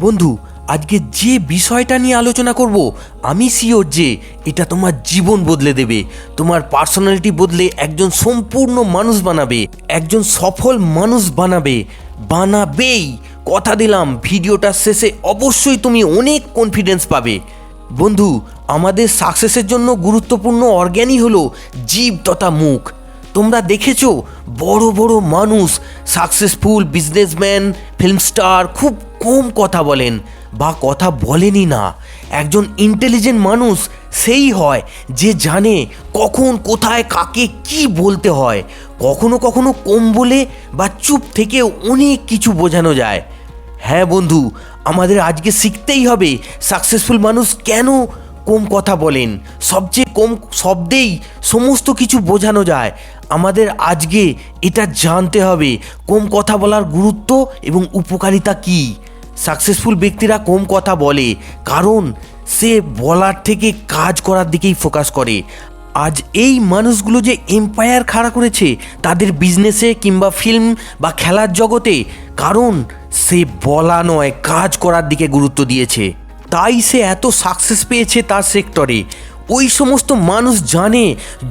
বন্ধু, আজকে যে বিষয়টা নিয়ে আলোচনা করব আমি শিওর যে এটা তোমার জীবন বদলে দেবে, তোমার পার্সোনালিটি বদলে একজন সম্পূর্ণ মানুষ বানাবে, একজন সফল মানুষ বানাবেই। কথা দিলাম, ভিডিওটার শেষে অবশ্যই তুমি অনেক কনফিডেন্স পাবে। বন্ধু, আমাদের সাকসেসের জন্য গুরুত্বপূর্ণ অর্গ্যানই হলো জিভ তথা মুখ। তোমরা দেখেছো বড় বড় মানুষ, সাকসেসফুল বিজনেসম্যান, ফিল্ম স্টার খুব কম কথা বলেন বা কথা বলেনই না। একজন ইন্টেলিজেন্ট মানুষ সেই হয় যে জানে কখন কোথায় কাকে কি বলতে হয়। কখনো কখনো কম বলে বা চুপ থেকে অনেক কিছু বোঝানো যায়। হ্যাঁ বন্ধু, আমাদের আজকে শিখতেই হবে সাকসেসফুল মানুষ কেন কম কথা বলেন। সবচেয়ে কম শব্দেই সমস্ত কিছু বোঝানো যায়। আমাদের আজকে এটা জানতে হবে কম কথা বলার গুরুত্ব এবং উপকারিতা কী। সাকসেসফুল ব্যক্তিরা কম কথা বলে কারণ সে বলার থেকে কাজ করার দিকেই ফোকাস করে। আজ এই মানুষগুলো যে এম্পায়ার খাড়া করেছে তাদের বিজনেসে কিংবা ফিল্ম বা খেলার জগতে, কারণ সে বলা নয় কাজ করার দিকে গুরুত্ব দিয়েছে। তাই সে এত সাকসেস পেয়েছে তার সেক্টরে। ওই সমস্ত মানুষ জানে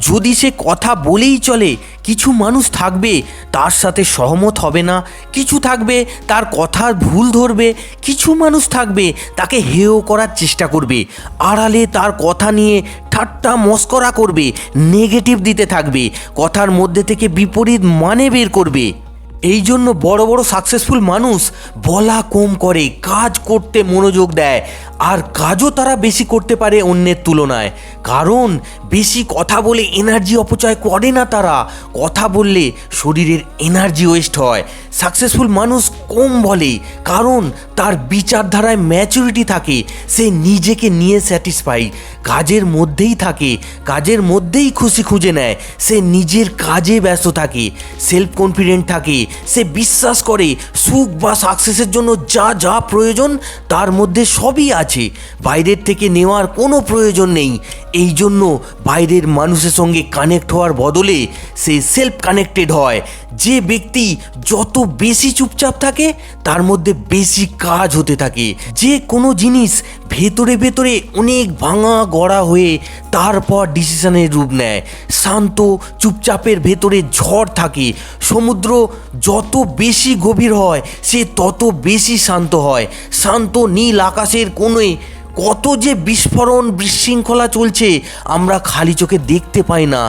যদি সে কথা বলেই চলে, কিছু মানুষ থাকবে তার সাথে সহমত হবে না, কিছু থাকবে তার কথার ভুল ধরবে, কিছু মানুষ থাকবে তাকে হেয় করার চেষ্টা করবে, আড়ালে তার কথা নিয়ে ঠাট্টা মস্করা করবে, নেগেটিভ দিতে থাকবে, কথার মধ্যে থেকে বিপরীত মানে বের করবে। এই জন্য বড় বড় সাকসেসফুল মানুষ বলা কম করে, কাজ করতে মনোযোগ দেয়, আর কাজও তারা বেশি করতে পারে অন্যের তুলনায়। কারণ বেশি কথা বলে এনার্জি অপচয় করে না তারা। কথা বললে শরীরের এনার্জি ওয়েস্ট হয়। সাকসেসফুল মানুষ কম বলে কারণ তার বিচারধারায় ম্যাচুরিটি থাকে। সে নিজেকে নিয়ে স্যাটিসফাই, কাজের মধ্যেই থাকে, কাজের মধ্যেই খুশি খুঁজে নেয়। সে নিজের কাজে ব্যস্ত থাকে, সেলফ কনফিডেন্ট থাকে। সে বিশ্বাস করে সুখ বা সাকসেসের জন্য যা যা প্রয়োজন তার মধ্যে সবই আছে, বাইরের থেকে নেওয়ার কোনো প্রয়োজন নেই। এই জন্য বাইরের মানুষের সঙ্গে কানেক্ট হওয়ার বদলে সে সেলফ কানেক্টেড হয়। যে ব্যক্তি যত বেশি চুপচাপ থাকে তার মধ্যে বেশি কাজ হতে থাকে। যে কোনো জিনিস ভেতরে ভেতরে অনেক ভাঙা গড়া হয়ে তারপর ডিসিশনের রূপ নেয়। শান্ত চুপচাপের ভেতরে ঝড় থাকে। সমুদ্র যত বেশি গভীর হয় সে তত বেশি শান্ত হয়। শান্ত নীল আকাশের কোণে কত যে বিস্ফোরণ বিশৃঙ্খলা চলছে আমরা খালি চোখে দেখতে পাই না।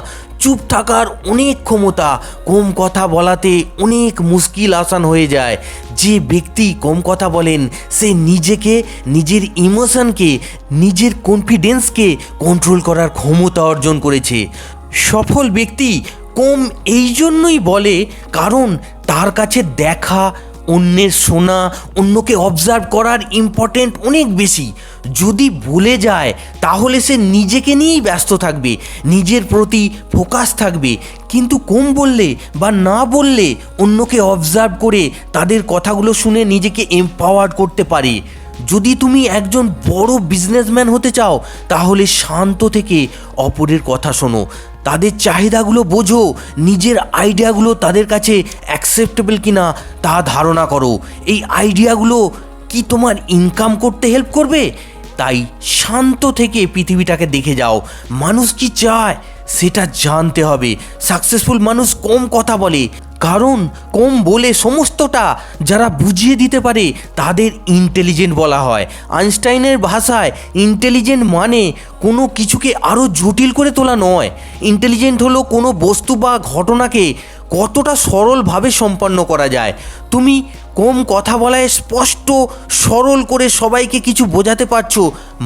চুপ থাকার অনেক ক্ষমতা, কম কথা বলাতে অনেক মুশকিল আসান হয়ে যায়। যে ব্যক্তি কম কথা বলেন সে নিজেকে, নিজের ইমোশনকে, নিজের কনফিডেন্সকে কন্ট্রোল করার ক্ষমতা অর্জন করেছে। সফল ব্যক্তি কম এই জন্যই বলে কারণ তার কাছে দেখা, অন্যের শোনা, অন্যকে অবজার্ভ করার ইম্পর্টেন্ট অনেক বেশি। যদি ভুলে যায় তাহলে সে নিজেকে নিয়েই ব্যস্ত থাকবে, নিজের প্রতি ফোকাস থাকবে। কিন্তু কম বললে বা না বললে অন্যকে অবজার্ভ করে তাদের কথাগুলো শুনে নিজেকে এম্পাওয়ার্ড করতে পারে। যদি তুমি একজন বড় বিজনেসম্যান হতে চাও তাহলে শান্ত থেকে অপরের কথা শোনো, তাদের চাহিদাগুলো বোঝো, নিজের আইডিয়াগুলো তাদের কাছে অ্যাকসেপ্টেবল কিনা তা ধারণা করো। এই আইডিয়াগুলো কি তোমার ইনকাম করতে হেল্প করবে? তাই শান্ত থেকে পৃথিবীটাকে দেখে যাও। মানুষ কি চায় সেটা জানতে হবে। সাকসেসফুল মানুষ কম কথা বলে কারণ কম বলে সমস্তটা যারা বুঝিয়ে দিতে পারে তাদের ইন্টেলিজেন্ট বলা হয়। আইনস্টাইনের ভাষায় ইন্টেলিজেন্ট মানে কোনো কিছুকে আরও জটিল করে তোলা নয়। ইন্টেলিজেন্ট হলো কোনো বস্তু বা ঘটনাকে কতটা সরলভাবে সম্পন্ন করা যায়। তুমি কম কথা বলায় স্পষ্ট সরল করে সবাইকে কিছু বোঝাতে পারছো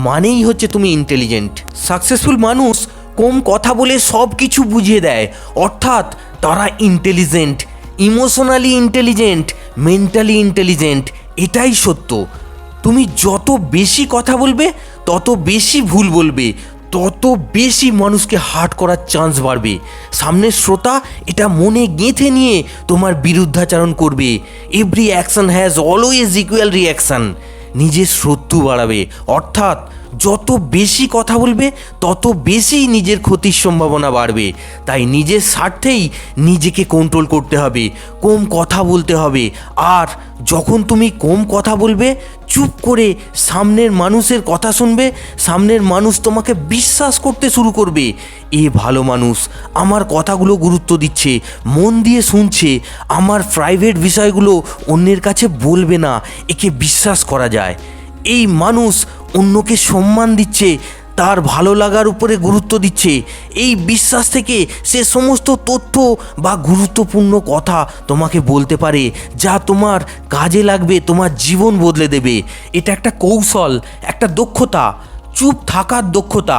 মানেই হচ্ছে তুমি ইন্টেলিজেন্ট। সাকসেসফুল মানুষ কম কথা বলে সব কিছু বুঝিয়ে দেয়, অর্থাৎ তারা intelligent, emotionally intelligent, mentally intelligent. এটাই সত্য। তুমি যত বেশি কথা বলবে তত বেশি ভুল বলবে, তত বেশি মানুষকে হার্ট করার চান্স বাড়বে। সামনের শ্রোতা এটা মনে গেঁথে নিয়ে তোমার বিরুদ্ধাচরণ করবে। Every action has always equal reaction. নিজের শত্রু বাড়াবে, অর্থাৎ যত বেশি কথা বলবে তত বেশি নিজের ক্ষতির সম্ভাবনা বাড়বে। তাই নিজের স্বার্থেই নিজেকে কন্ট্রোল করতে হবে, কম কথা বলতে হবে। আর যখন তুমি কম কথা বলবে, চুপ করে সামনের মানুষের কথা শুনবে, সামনের মানুষ তোমাকে বিশ্বাস করতে শুরু করবে, এ ভালো মানুষ, আমার কথাগুলো গুরুত্ব দিচ্ছে, মন দিয়ে শুনছে, আমার প্রাইভেট বিষয়গুলো অন্যের কাছে বলবে না, একে বিশ্বাস করা যায়। এই মানুষ অন্যকে সম্মান দিচ্ছে, তার ভালো লাগার উপরে গুরুত্ব দিচ্ছে। এই বিশ্বাস থেকে সে সমস্ত তথ্য বা গুরুত্বপূর্ণ কথা তোমাকে বলতে পারে, যা তোমার কাজে লাগবে, তোমার জীবন বদলে দেবে। এটা একটা কৌশল, একটা দক্ষতা, চুপ থাকার দক্ষতা।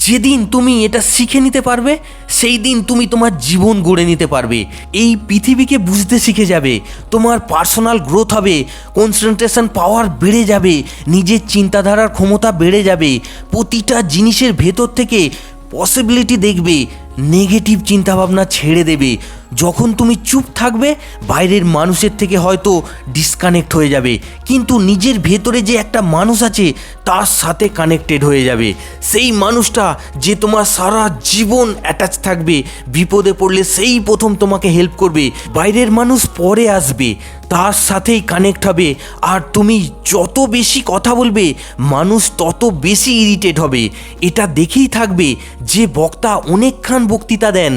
যেদিন তুমি এটা শিখে নিতে পারবে, সেই দিন তুমি তোমার জীবন গড়ে নিতে পারবে, এই পৃথিবীকে বুঝতে শিখে যাবে, তোমার পার্সোনাল গ্রোথ হবে, কনসেন্ট্রেশন পাওয়ার বেড়ে যাবে, নিজের চিন্তাধারার ক্ষমতা বেড়ে যাবে, প্রতিটা জিনিসের ভেতর থেকে পসিবিলিটি দেখবে, নেগেটিভ চিন্তাভাবনা ছেড়ে দেবে। যখন তুমি চুপ থাকবে, বাইরের মানুষের থেকে হয়তো ডিসকানেক্ট হয়ে যাবে, কিন্তু নিজের ভেতরে যে একটা মানুষ আছে তার সাথে কানেক্টেড হয়ে যাবে। সেই মানুষটা যে তোমার সারা জীবন অ্যাটাচ থাকবে, বিপদে পড়লে সেই প্রথম তোমাকে হেল্প করবে, বাইরের মানুষ পরে আসবে, তার সাথেই কানেক্ট হবে। আর তুমি যত বেশি কথা বলবে, মানুষ তত বেশি ইরিটেট হবে। এটা দেখেই থাকবে, যে বক্তা অনেকক্ষণ বক্তৃতা দেন,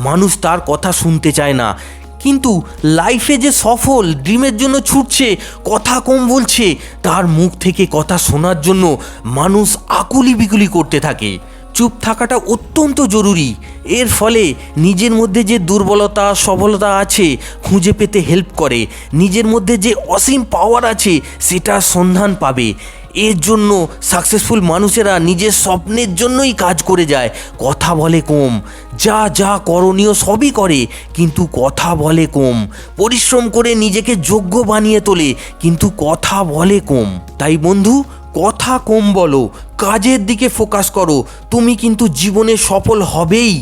মানুষ তার কথা শুনতে চায় না, কিন্তু লাইফে যে সফল, ড্রিমের জন্য ছুটছে, কথা কম বলছে, তার মুখ থেকে কথা শোনার জন্য মানুষ আকুলি বিকুলি করতে থাকে। চুপ থাকাটা অত্যন্ত জরুরি। এর ফলে নিজের মধ্যে যে দুর্বলতা সবলতা আছে খুঁজে পেতে হেল্প করে, নিজের মধ্যে যে অসীম পাওয়ার আছে সেটার সন্ধান পাবে। এর জন্য সাকসেসফুল মানুষেরা নিজের স্বপ্নের জন্যই কাজ করে যায়, কথা বলে কম, যা যা করণীয় সবই করে, কিন্তু কথা বলে কম, পরিশ্রম করে নিজেকে যোগ্য বানিয়ে তোলে, কিন্তু কথা বলে কম। তাই বন্ধু, কথা কম বলো, কাজের দিকে ফোকাস করো, তুমি কিন্তু জীবনে সফল হবেই।